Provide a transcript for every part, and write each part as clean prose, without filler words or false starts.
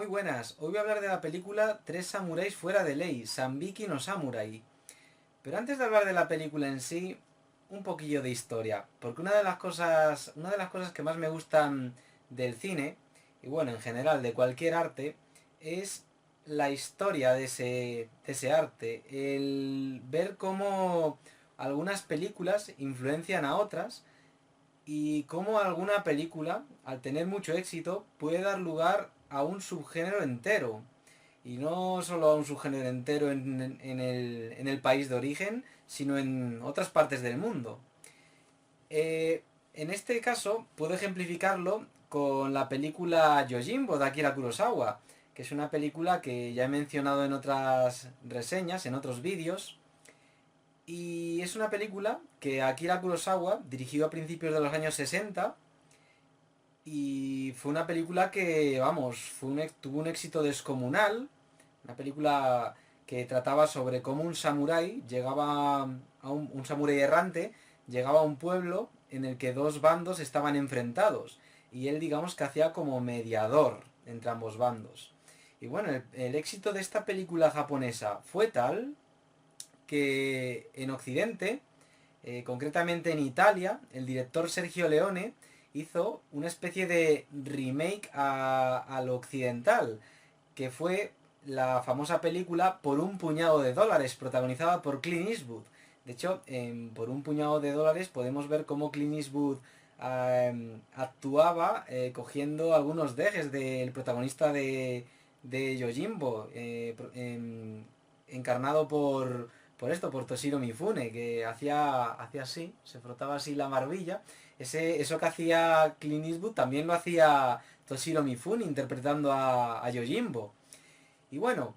Muy buenas, hoy voy a hablar de la película Tres samuráis fuera de ley, Sanbiki no Samurai. Pero antes de hablar de la película en sí, un poquillo de historia, porque una de las cosas que más me gustan del cine, y bueno, en general de cualquier arte, es la historia de ese arte, el ver cómo algunas películas influencian a otras y cómo alguna película, al tener mucho éxito, puede dar lugar a un subgénero entero. Y no solo a un subgénero entero en el país de origen, sino en otras partes del mundo. En este caso, puedo ejemplificarlo con la película Yojimbo de Akira Kurosawa, que es una película que ya he mencionado en otras reseñas, en otros vídeos, y es una película que Akira Kurosawa dirigió a principios de los años 60 y fue una película que, vamos, tuvo un éxito descomunal. Una película que trataba sobre cómo un samurái llegaba a un samurái errante llegaba a un pueblo en el que dos bandos estaban enfrentados y él digamos que hacía como mediador entre ambos bandos. Y bueno, el éxito de esta película japonesa fue tal que en Occidente, concretamente en Italia, el director Sergio Leone hizo una especie de remake a lo occidental, que fue la famosa película Por un puñado de dólares, protagonizada por Clint Eastwood. De hecho, Por un puñado de dólares podemos ver cómo Clint Eastwood actuaba cogiendo algunos dejes del protagonista de Yojimbo, encarnado por Toshiro Mifune, que hacía así, se frotaba así la barbilla. Eso que hacía Clint Eastwood también lo hacía Toshiro Mifune interpretando a Yojimbo. Y bueno,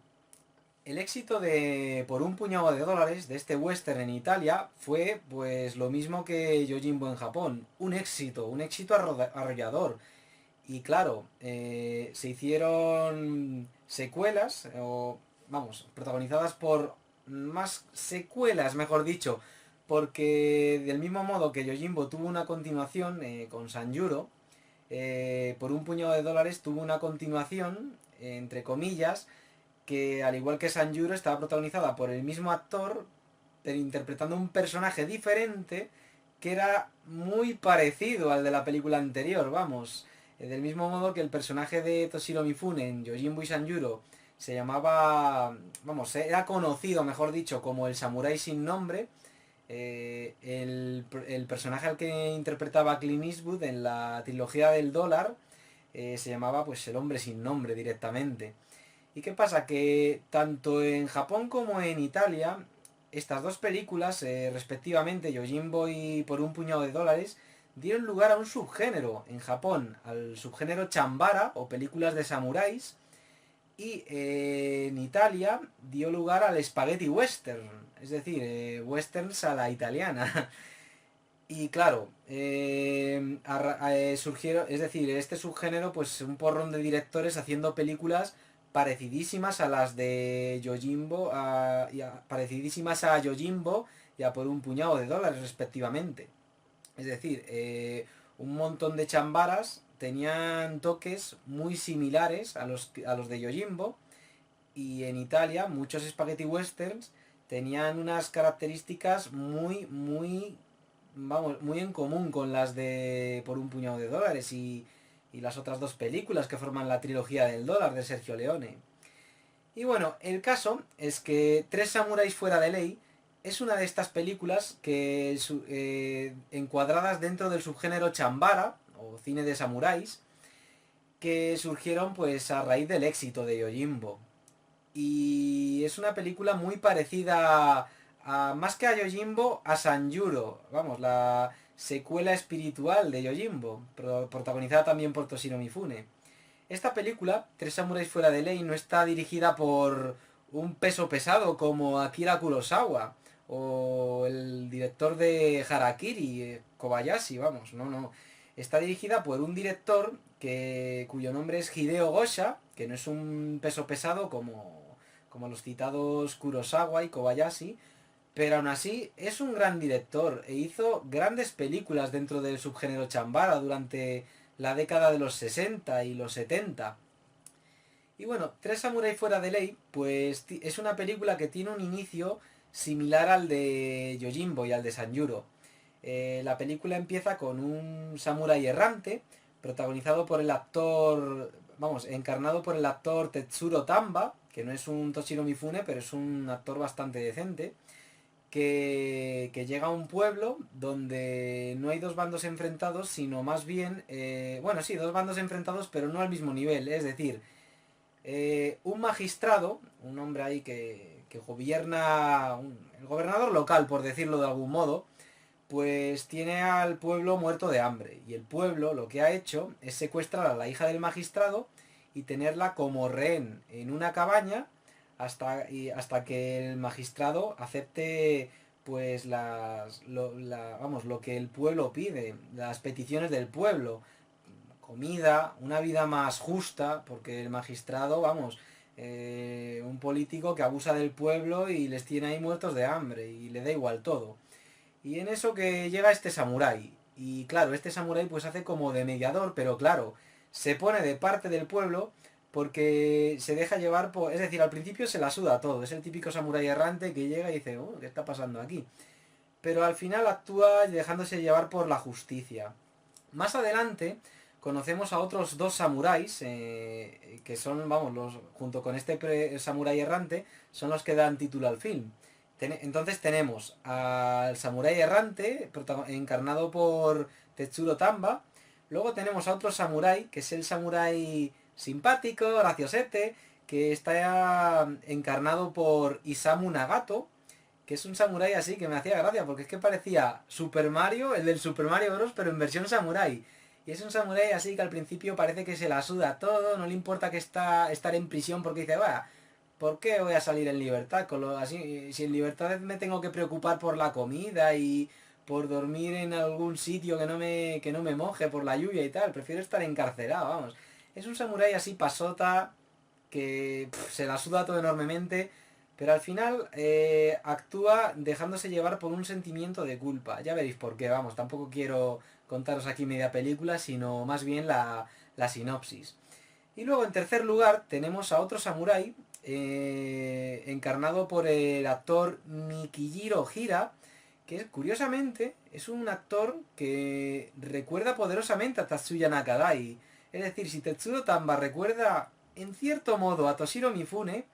el éxito de Por un puñado de dólares de este western en Italia fue pues lo mismo que Yojimbo en Japón, un éxito arrollador. Y claro, se hicieron secuelas, o vamos, protagonizadas por más secuelas, mejor dicho, porque del mismo modo que Yojimbo tuvo una continuación con Sanjuro, Por un puñado de dólares tuvo una continuación, entre comillas, que al igual que Sanjuro estaba protagonizada por el mismo actor, pero interpretando un personaje diferente que era muy parecido al de la película anterior, vamos. Del mismo modo que el personaje de Toshiro Mifune en Yojimbo y Sanjuro se llamaba, vamos, era conocido, mejor dicho, como el samurái sin nombre. El personaje al que interpretaba Clint Eastwood en la trilogía del dólar se llamaba pues el hombre sin nombre directamente. ¿Y qué pasa? Que tanto en Japón como en Italia, estas dos películas, respectivamente, Yojimbo y Por un puñado de dólares, dieron lugar a un subgénero. En Japón, al subgénero chambara, o películas de samuráis, y en Italia dio lugar al spaghetti western, es decir, westerns a la italiana. Y claro, surgieron, es decir, este subgénero, pues un porrón de directores haciendo películas parecidísimas a las de Yojimbo, parecidísimas a Yojimbo y a Por un puñado de dólares respectivamente. Es decir, un montón de chambaras tenían toques muy similares a los de Yojimbo, y en Italia muchos spaghetti westerns tenían unas características muy en común con las de Por un puñado de dólares y las otras dos películas que forman la trilogía del dólar de Sergio Leone. Y bueno, el caso es que Tres samuráis fuera de ley es una de estas películas que encuadradas dentro del subgénero chambara o cine de samuráis, que surgieron pues a raíz del éxito de Yojimbo. Y es una película muy parecida más que a Yojimbo, a Sanjuro, vamos, la secuela espiritual de Yojimbo, protagonizada también por Toshiro Mifune. Esta película, Tres samuráis fuera de ley, no está dirigida por un peso pesado como Akira Kurosawa o el director de Harakiri, Kobayashi, vamos, no. Está dirigida por un director cuyo nombre es Hideo Gosha, que no es un peso pesado como los citados Kurosawa y Kobayashi, pero aún así es un gran director e hizo grandes películas dentro del subgénero chambara durante la década de los 60 y los 70. Y bueno, Tres samuráis fuera de ley, pues es una película que tiene un inicio similar al de Yojimbo y al de Sanjuro. La película empieza con un samurái errante, protagonizado por el actor, vamos, encarnado por el actor Tetsuro Tamba, que no es un Toshiro Mifune, pero es un actor bastante decente, que llega a un pueblo donde no hay dos bandos enfrentados, sino más bien, bueno, sí, dos bandos enfrentados, pero no al mismo nivel. Es decir, un magistrado, un hombre ahí que gobierna, el gobernador local, por decirlo de algún modo, pues tiene al pueblo muerto de hambre. Y el pueblo lo que ha hecho es secuestrar a la hija del magistrado y tenerla como rehén en una cabaña hasta que el magistrado acepte pues vamos, lo que el pueblo pide, las peticiones del pueblo, comida, una vida más justa, porque el magistrado, vamos, un político que abusa del pueblo y les tiene ahí muertos de hambre y le da igual todo. Y en eso que llega este samurái. Y claro, este samurái pues hace como de mediador, pero claro, se pone de parte del pueblo porque se deja llevar por... Es decir, al principio se la suda todo. Es el típico samurái errante que llega y dice, oh, ¿qué está pasando aquí? Pero al final actúa dejándose llevar por la justicia. Más adelante conocemos a otros dos samuráis, que son, vamos, junto con este samurái errante, son los que dan título al film. Entonces tenemos al samurái errante, encarnado por Tetsuro Tamba. Luego tenemos a otro samurái, que es el samurái simpático, graciosete, que está encarnado por Isamu Nagato, que es un samurái así que me hacía gracia, porque es que parecía Super Mario, el del Super Mario Bros., pero en versión samurái. Y es un samurái así que al principio parece que se la suda todo, no le importa que estar en prisión porque dice, va, ¿por qué voy a salir en libertad? Así, si en libertad me tengo que preocupar por la comida y por dormir en algún sitio que no me moje por la lluvia y tal, prefiero estar encarcelado, vamos. Es un samurái así pasota, que se la suda todo enormemente, pero al final actúa dejándose llevar por un sentimiento de culpa. Ya veréis por qué, vamos, tampoco quiero contaros aquí media película, sino más bien la sinopsis. Y luego en tercer lugar tenemos a otro samurái, encarnado por el actor Mikijiro Hira, que curiosamente es un actor que recuerda poderosamente a Tatsuya Nakadai. Es decir, si Tetsuro Tamba recuerda en cierto modo a Toshiro Mifune,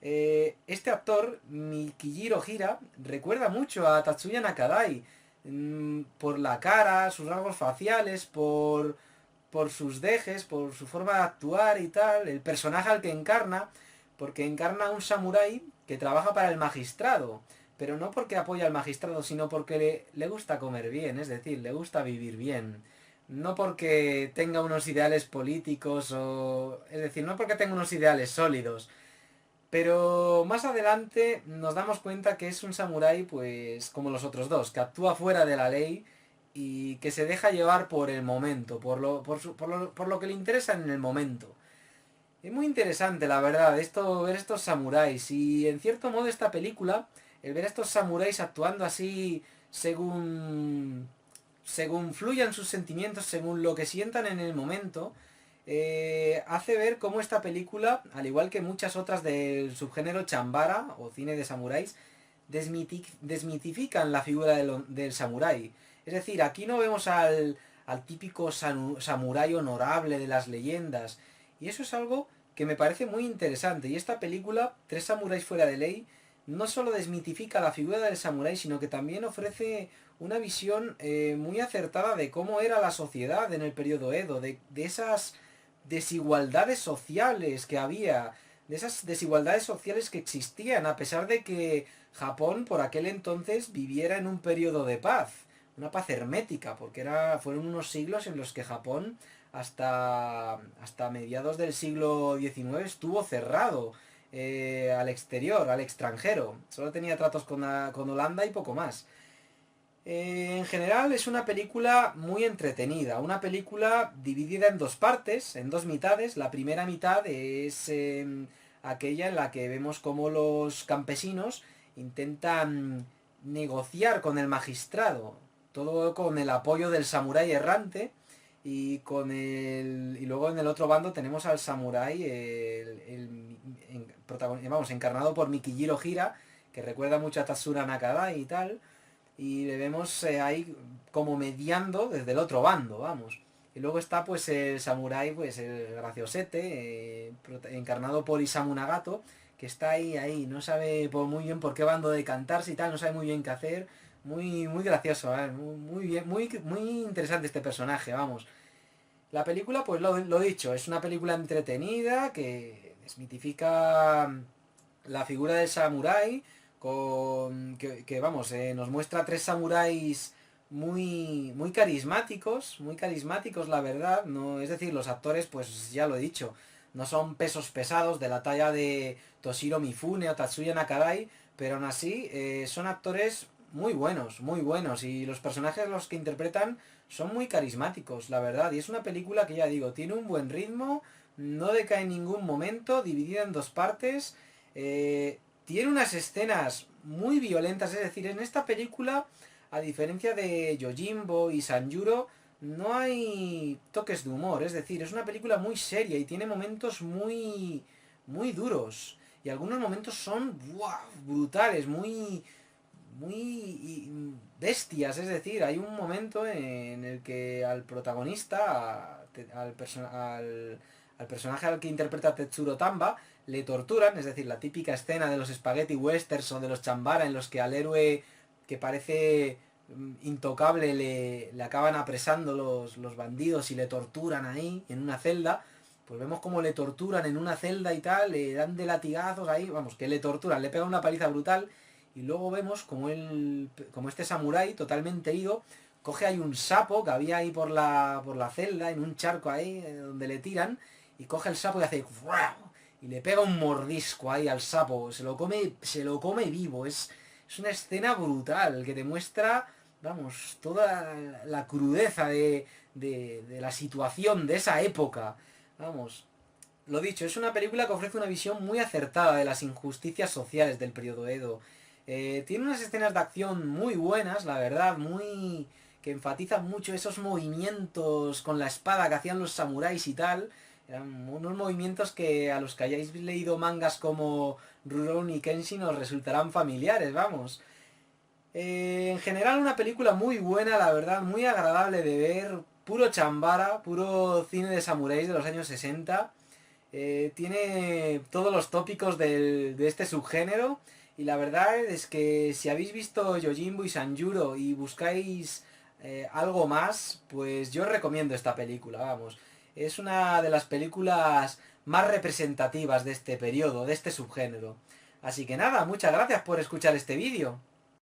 este actor, Mikijiro Hira, recuerda mucho a Tatsuya Nakadai. Por la cara, sus rasgos faciales, por sus dejes, por su forma de actuar y tal, el personaje al que encarna, porque encarna a un samurái que trabaja para el magistrado, pero no porque apoya al magistrado, sino porque le gusta comer bien, es decir, le gusta vivir bien. No porque tenga unos ideales políticos o... Es decir, no porque tenga unos ideales sólidos. Pero más adelante nos damos cuenta que es un samurái, pues, como los otros dos, que actúa fuera de la ley y que se deja llevar por el momento, por lo que le interesa en el momento. Es muy interesante, la verdad, ver estos samuráis. Y en cierto modo esta película, el ver a estos samuráis actuando así según fluyan sus sentimientos, según lo que sientan en el momento, hace ver cómo esta película, al igual que muchas otras del subgénero chambara o cine de samuráis, desmitifican la figura del samurái. Es decir, aquí no vemos al típico samurái honorable de las leyendas. Y eso es algo que me parece muy interesante. Y esta película, Tres samuráis fuera de ley, no solo desmitifica la figura del samurái, sino que también ofrece una visión muy acertada de cómo era la sociedad en el periodo Edo, de esas desigualdades sociales que había, de esas desigualdades sociales que existían, a pesar de que Japón por aquel entonces viviera en un periodo de paz, una paz hermética, porque fueron unos siglos en los que Japón hasta mediados del siglo XIX estuvo cerrado al exterior, al extranjero. Solo tenía tratos con Holanda y poco más. En general es una película muy entretenida, una película dividida en dos partes, en dos mitades. La primera mitad es aquella en la que vemos cómo los campesinos intentan negociar con el magistrado, todo con el apoyo del samurái errante, y luego en el otro bando tenemos al samurái, vamos, encarnado por Mikijiro Hira, que recuerda mucho a Tatsura Nakadai y tal, y le vemos ahí como mediando desde el otro bando, vamos. Y luego está pues el samurái, pues el graciosete, encarnado por Isamu Nagato, que está ahí, no sabe muy bien por qué bando decantarse y tal, no sabe muy bien qué hacer. Muy gracioso, muy bien, muy interesante este personaje, vamos. La película, pues lo dicho, es una película entretenida que desmitifica la figura del samurái, vamos, nos muestra tres samuráis muy carismáticos la verdad, no, es decir, los actores, pues ya lo he dicho, no son pesos pesados de la talla de Toshiro Mifune o Tatsuya Nakadai, pero aún así son actores muy buenos, y los personajes los que interpretan son muy carismáticos, la verdad, y es una película que ya digo, tiene un buen ritmo, no decae en ningún momento, dividida en dos partes, tiene unas escenas muy violentas, es decir, en esta película, a diferencia de Yojimbo y Sanjuro, no hay toques de humor, es decir, es una película muy seria y tiene momentos muy duros. Y algunos momentos son ¡buah! Brutales, muy bestias, es decir, hay un momento en el que al protagonista, al personaje al que interpreta Tetsuro Tamba, le torturan, es decir, la típica escena de los spaghetti westerns o de los chambara en los que al héroe que parece intocable le acaban apresando los bandidos y le torturan ahí en una celda. Pues vemos como le torturan en una celda y tal, le dan de latigazos ahí, vamos, que le torturan, le pegan una paliza brutal, y luego vemos como este samurái totalmente herido coge ahí un sapo que había ahí por la celda, en un charco ahí donde le tiran, y coge el sapo y hace ¡guau! Y le pega un mordisco ahí al sapo, se lo come vivo, es una escena brutal que te muestra, vamos, toda la crudeza de la situación de esa época, vamos. Lo dicho, es una película que ofrece una visión muy acertada de las injusticias sociales del periodo Edo. Tiene unas escenas de acción muy buenas, la verdad, que enfatizan mucho esos movimientos con la espada que hacían los samuráis y tal. Eran unos movimientos que a los que hayáis leído mangas como Rurouni Kenshin os resultarán familiares, vamos. En general una película muy buena, la verdad, muy agradable de ver, puro chambara, puro cine de samuráis de los años 60. Tiene todos los tópicos de este subgénero, y la verdad es que si habéis visto Yojimbo y Sanjuro y buscáis algo más, pues yo os recomiendo esta película, vamos. Es una de las películas más representativas de este periodo, de este subgénero. Así que nada, muchas gracias por escuchar este vídeo.